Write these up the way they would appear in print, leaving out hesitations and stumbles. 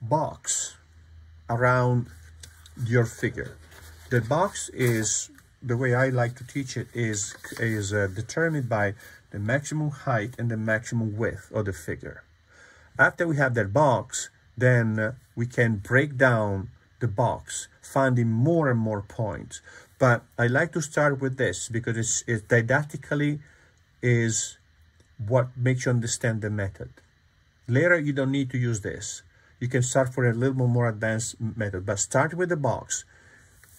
box around your figure. The box is, the way I like to teach it, is determined by the maximum height and the maximum width of the figure. After we have that box, then we can break down the box, finding more and more points. But I like to start with this because it didactically is what makes you understand the method. Later, you don't need to use this. You can start for a little bit more advanced method, but start with the box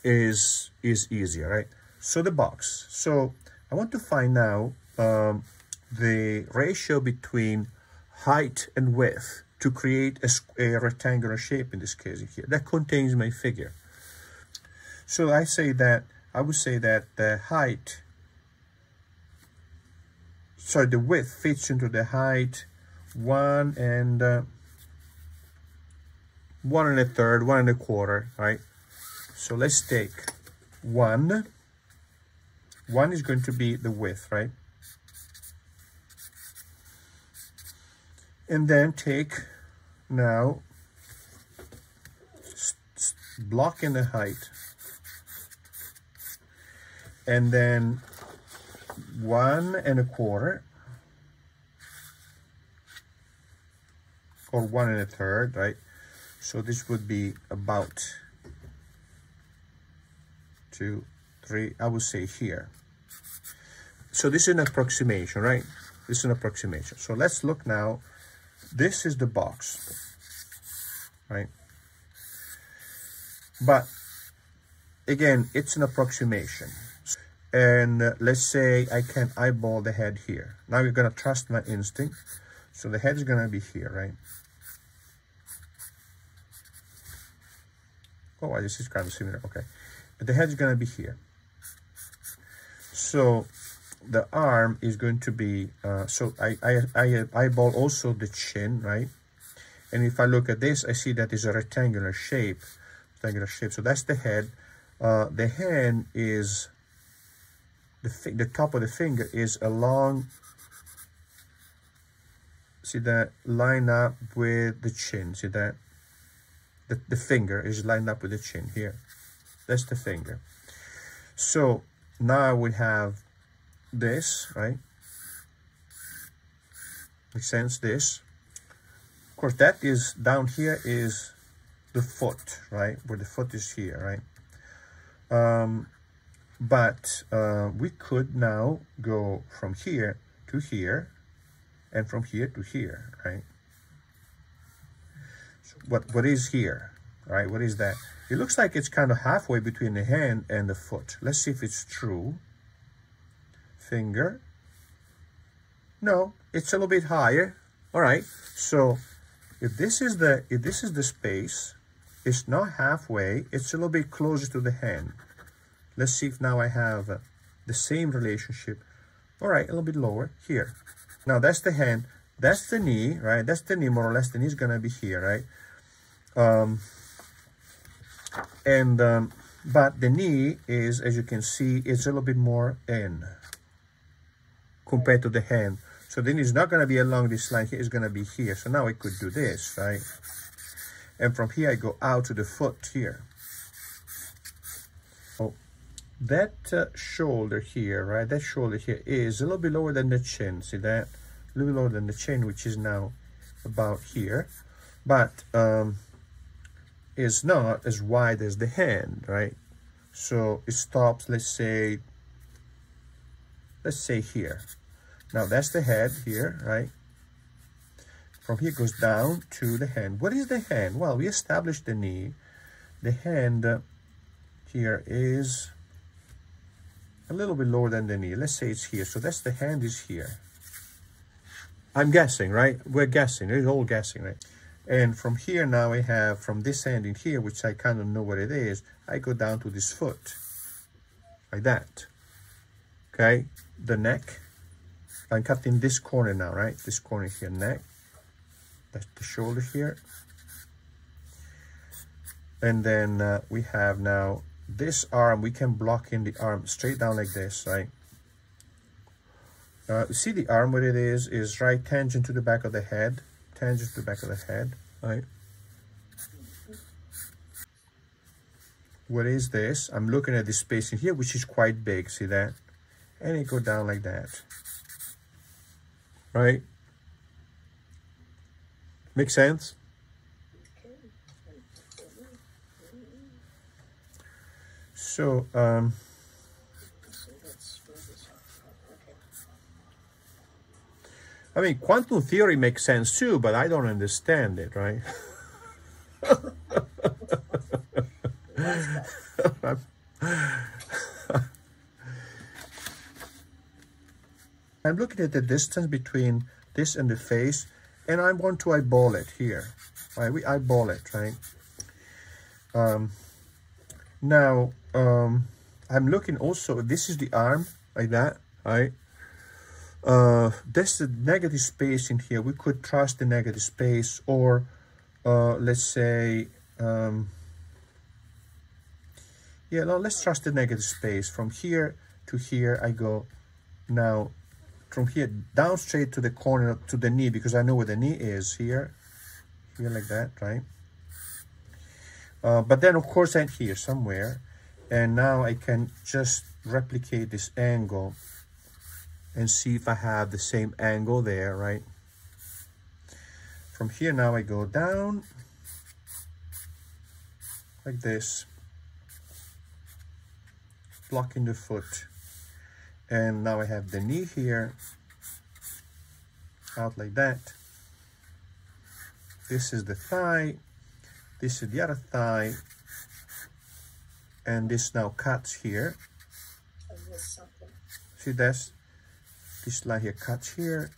is easier, right? So the box. So I want to find now the ratio between height and width to create a rectangular shape, in this case here, that contains my figure. So I would say that the height, sorry, the width fits into the height 1 1/3, 1 1/4, right? So let's take 1. 1 is going to be the width, right? And then take now, block in the height, and then 1 1/4 or 1 1/3, right? So this would be about 2, 3, I would say here. So this is an approximation, right? This is an approximation. So let's look now. This is the box, right? But again, it's an approximation. And let's say I can eyeball the head here. Now you're going to trust my instinct. So the head is going to be here, right? Oh, this is kind of similar. Okay. But the head is going to be here. So the arm is going to be, so I eyeball also the chin, right? And if I look at this, I see that it's a rectangular shape. So that's the head. The hand is, the top of the finger is along, see that, line up with the chin. See that? The finger is lined up with the chin here. That's the finger. So now we have this, right? Makes sense, this. Of course, that is, down here is the foot, right? Where the foot is here, right? But we could now go from here to here and from here to here, right? So what is here, right? What is that? It looks like it's kind of halfway between the hand and the foot. Let's see if it's true. Finger. No, it's a little bit higher. All right. So if this is the space, it's not halfway. It's a little bit closer to the hand. Let's see if now I have the same relationship. All right, a little bit lower here. Now that's the hand. That's the knee, right? That's the knee, more or less. The knee is gonna be here, right? But the knee is, as you can see, it's a little bit more in compared to the hand. So then it's not going to be along this line here, it's going to be here. So now I could do this, right? And from here I go out to the foot here. Oh, that shoulder here, right? That shoulder here is a little bit lower than the chin. See that? A little lower than the chin, which is now about here. But is not as wide as the hand, right? So it stops, let's say here. Now that's the head here, right? From here goes down to the hand. What is the hand? Well, we established the knee. The hand here is a little bit lower than the knee. Let's say it's here. So that's the hand is here. I'm guessing, right? We're guessing. It's all guessing, right? And from here now I have, from this hand in here, which I kind of know what it is, I go down to this foot, like that. Okay, the neck. I'm cutting this corner now, right? This corner here, neck. That's the shoulder here. And then we have now this arm. We can block in the arm straight down like this, right? See the arm, what it is right tangent to the back of the head. Tangent to the back of the head, right? what is this? I'm looking at this space in here, which is quite big, see that? And it go down like that, right? Make sense? So, I mean, quantum theory makes sense too, but I don't understand it, right? I'm looking at the distance between this and the face, and I want to eyeball it here. Right? We eyeball it, right? Now, I'm looking also, this is the arm, like that, right? There's the negative space in here. We could trust the negative space, or let's say, yeah, no, let's trust the negative space. From here to here, I go now from here down straight to the corner, to the knee, because I know where the knee is, here like that, right? But then, of course, I'm here somewhere, and now I can just replicate this angle and see if I have the same angle there, right? From here, now I go down like this, blocking the foot, and now I have the knee here, out like that. This is the thigh, this is the other thigh, and this now cuts here. See this line here cuts here.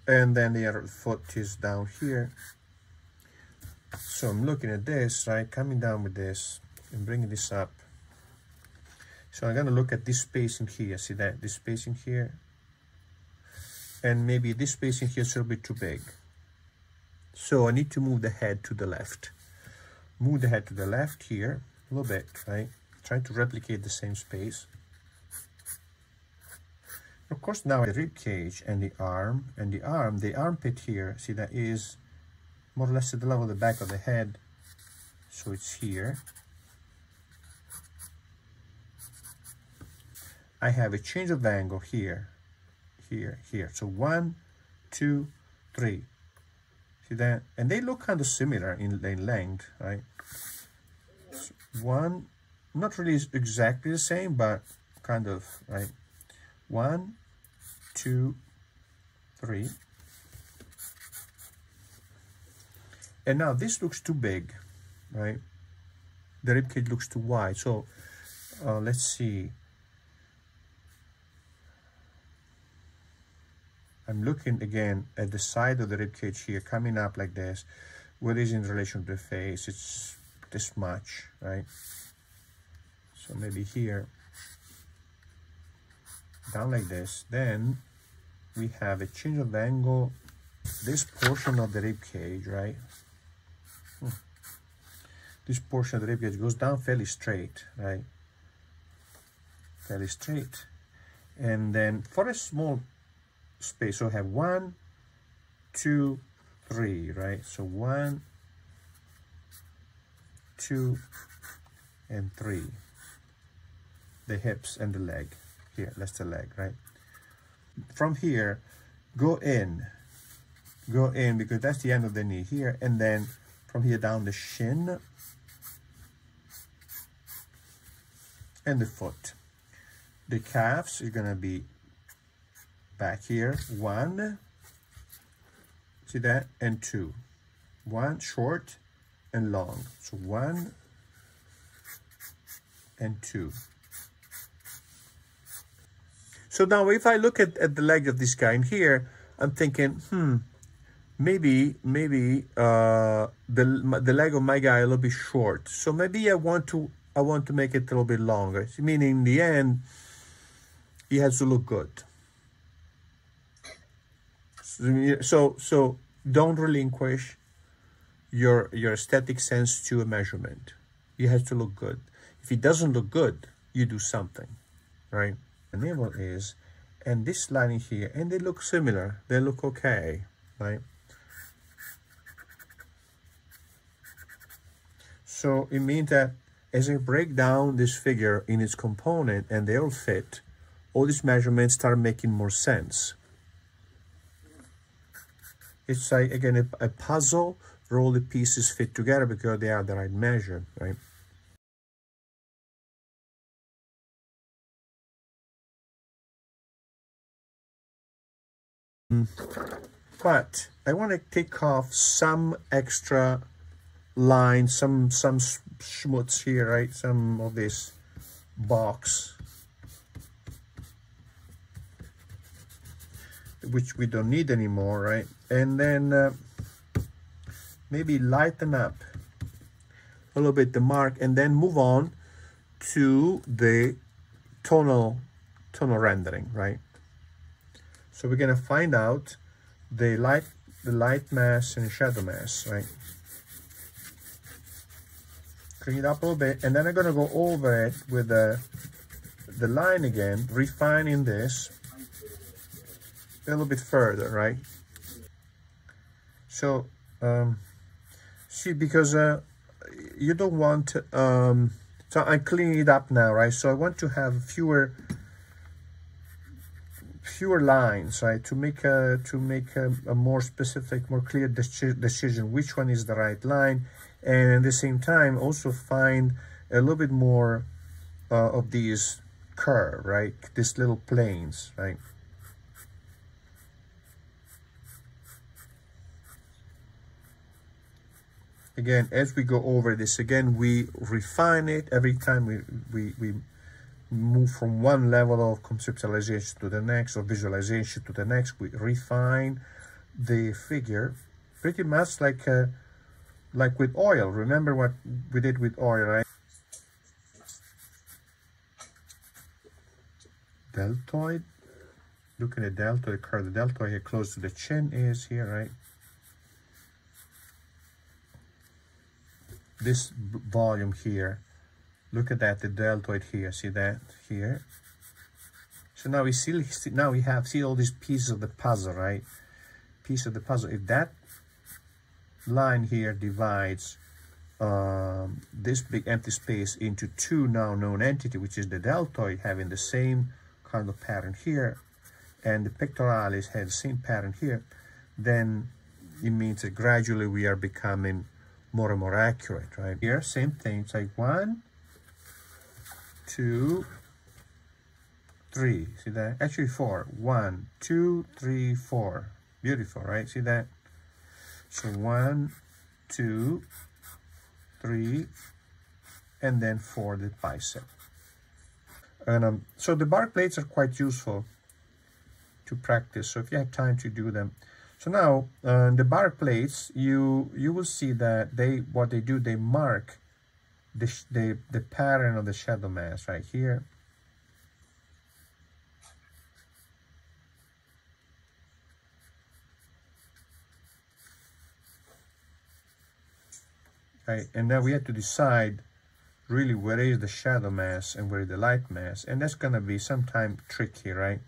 And then the other foot is down here. So I'm looking at this, right, coming down with this and bringing this up. So I'm gonna look at this space in here. See that, this space in here, and maybe this space in here is a little bit too big. So I need to move the head to the left. Move the head to the left here a little bit, right? Trying to replicate the same space. Of course, now the rib cage and the armpit here, see that is more or less at the level of the back of the head. So it's here. I have a change of angle here, here. So 1, 2, 3. See that? And they look kind of similar in length, right? So 1, not really exactly the same, but kind of, right? 1, 2, 3. And now this looks too big, right? The ribcage looks too wide. So let's see. I'm looking again at the side of the ribcage here, coming up like this. What is in relation to the face? It's this much, right? So maybe here, down like this. Then we have a change of angle. This portion of the ribcage, right? This portion of the ribcage goes down fairly straight, right? Fairly straight. And then for a small space, so I have 1, 2, 3, right? So 1, 2, and 3. The hips and the leg. Here, that's the leg, right? From here, go in, because that's the end of the knee here, and then from here down the shin and the foot. The calves is gonna be back here, 1, see that, and 2. 1 short and long, so 1 and 2. So now if I look at the leg of this guy in here, I'm thinking, maybe the leg of my guy a little bit short. So maybe I want to make it a little bit longer. Meaning in the end, he has to look good. So don't relinquish your aesthetic sense to a measurement. He has to look good. If it doesn't look good, you do something, right? The navel is, and this line here, and they look similar. They look okay, right? So it means that as I break down this figure in its component and they all fit, all these measurements start making more sense. It's like, again, a puzzle where all the pieces fit together because they are the right measure, right? But I want to take off some extra lines, some schmutz here, right? Some of this box, which we don't need anymore, right? And then maybe lighten up a little bit the mark, and then move on to the tonal rendering, right? So we're gonna find out the light mass and shadow mass, right? Clean it up a little bit, and then I'm gonna go over it with the line again, refining this a little bit further, right? So see, because you don't want so I'm cleaning it up now, right? So I want to have fewer lines, right, to make a more specific, more clear decision which one is the right line, and at the same time also find a little bit more of these curve, right, these little planes, right? Again, as we go over this, again, we refine it every time we move from one level of conceptualization to the next, or visualization to the next. We refine the figure pretty much like with oil. Remember what we did with oil, right? Deltoid. Look at the deltoid curve. The deltoid here close to the chin is here, right? This volume here. Look at that, the deltoid here, see that here? So now we see all these pieces of the puzzle, right? Piece of the puzzle. If that line here divides this big empty space into two now known entity, which is the deltoid having the same kind of pattern here, and the pectoralis have the same pattern here, then it means that gradually we are becoming more and more accurate, right? Here, same thing. It's like 1, 2, 3. See that? Actually 4. 1, 2, 3, 4. Beautiful, right? See that? So 1, 2, 3, and then 4 the bicep. And so the bark plates are quite useful to practice. So if you have time to do them. So now the bark plates, you will see that what they do, they mark the pattern of the shadow mass right here. Right, and now we have to decide really where is the shadow mass and where is the light mass, and that's gonna be sometime tricky, right?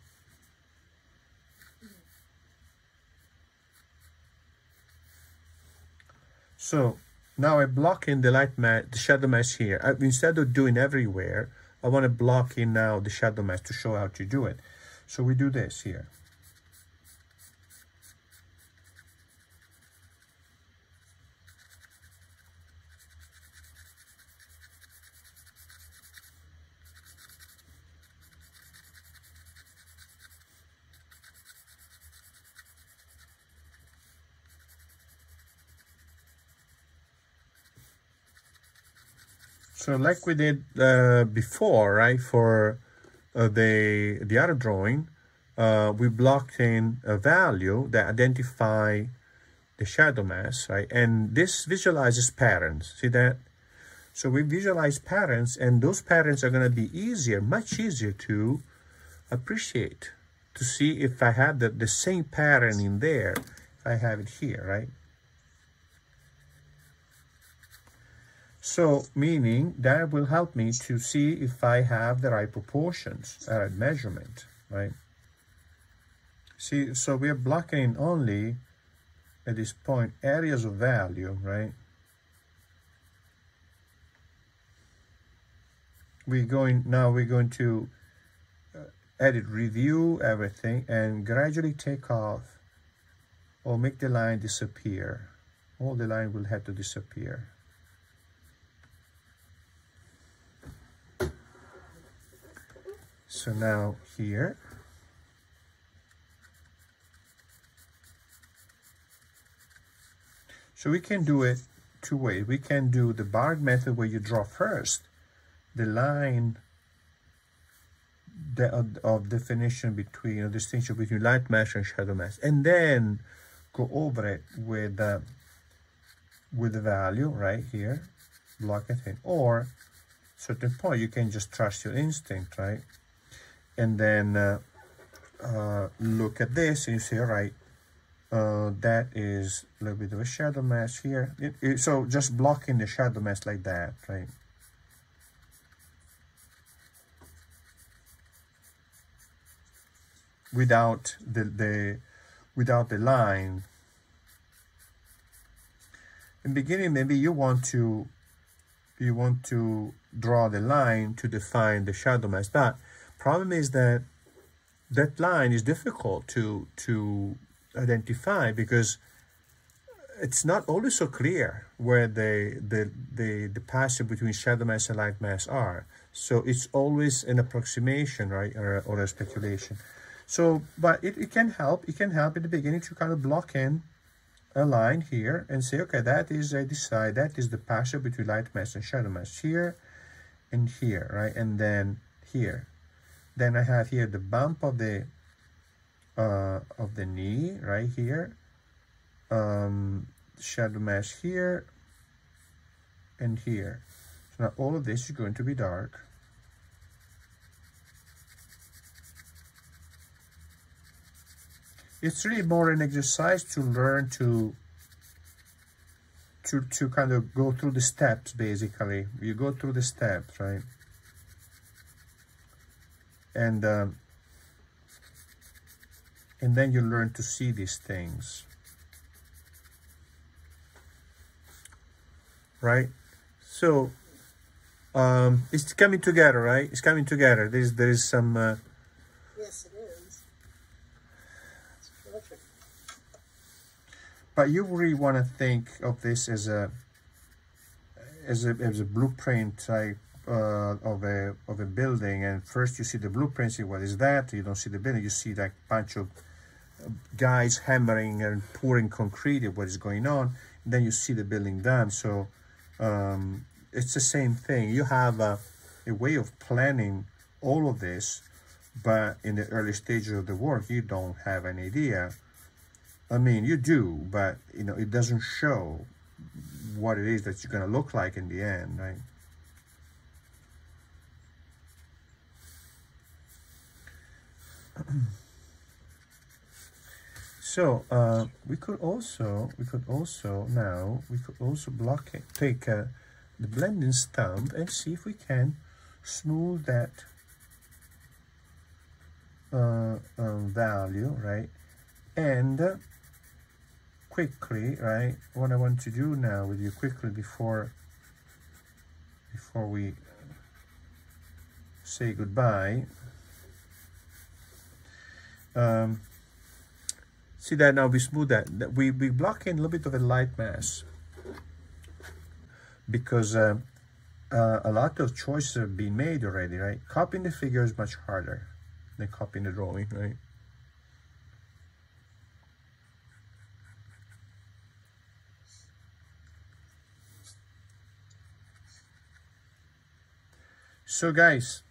So now I block in the light mass, the shadow mass here. Instead of doing everywhere, I want to block in now the shadow mass to show how to do it. So we do this here. So like we did before, right, for the other drawing, we blocked in a value that identify the shadow mass, right? And this visualizes patterns, see that? So we visualize patterns, and those patterns are going to be easier, much easier to appreciate, to see if I have the same pattern in there, if I have it here, right? So, meaning that will help me to see if I have the right proportions, measurement, right? See, so we are blocking only at this point areas of value, right? We're going to edit, review everything, and gradually take off or make the line disappear. All the line will have to disappear. So now here, so we can do it two ways. We can do the bar method where you draw first the line of definition between, or distinction between light mask and shadow mask, and then go over it with the value right here, block it in, or certain point you can just trust your instinct, right? And then look at this and you say, all right, that is a little bit of a shadow mask here. So just blocking the shadow mask like that, right? Without the line. In the beginning, maybe you want to draw the line to define the shadow mask, but problem is that that line is difficult to identify because it's not always so clear where the passage between shadow mask and light mask are. So it's always an approximation, right, or a speculation. So, but it can help. It can help in the beginning to kind of block in a line here and say, okay, that is, I decide that is the passage between light mask and shadow mask here and here, right, and then here. Then I have here the bump of the knee right here, shadow mask here and here. So now all of this is going to be dark. It's really more an exercise to learn to kind of go through the steps, basically. You go through the steps, right? And then you learn to see these things, right? So it's coming together, right? It's coming together. There is some. Yes, it is. It's perfect. But you really want to think of this as a blueprint type of a building, and first you see the blueprint, see what is that. You don't see the building. You see like a bunch of guys hammering and pouring concrete at what is going on. And then you see the building done. So it's the same thing. You have a way of planning all of this, but in the early stages of the work, you don't have an idea. I mean, you do, but you know, it doesn't show what it is that you're going to look like in the end, right? So we could also block it, take the blending stump and see if we can smooth that value, right? And quickly, right? What I want to do now with you quickly before we say goodbye. See that now we smooth that. We block in a little bit of a light mass because a lot of choices have been made already, right? Copying the figure is much harder than copying the drawing, right? So guys,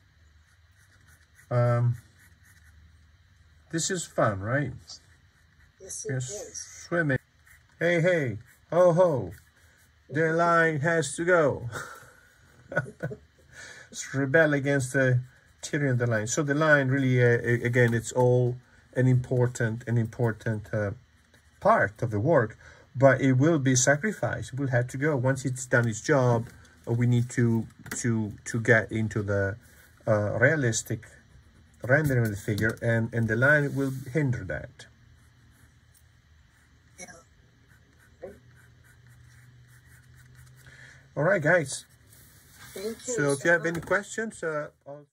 this is fun, right? Yes, it is. Swimming. Hey, hey, ho, ho. The line has to go. Let's rebel against the tyranny of the line. So the line really, again, it's all an important part of the work, but it will be sacrificed. It will have to go. Once it's done its job, we need to get into the realistic rendering of the figure, and the line will hinder that. Yeah. All right, guys. Thank you So if you have much. any questions,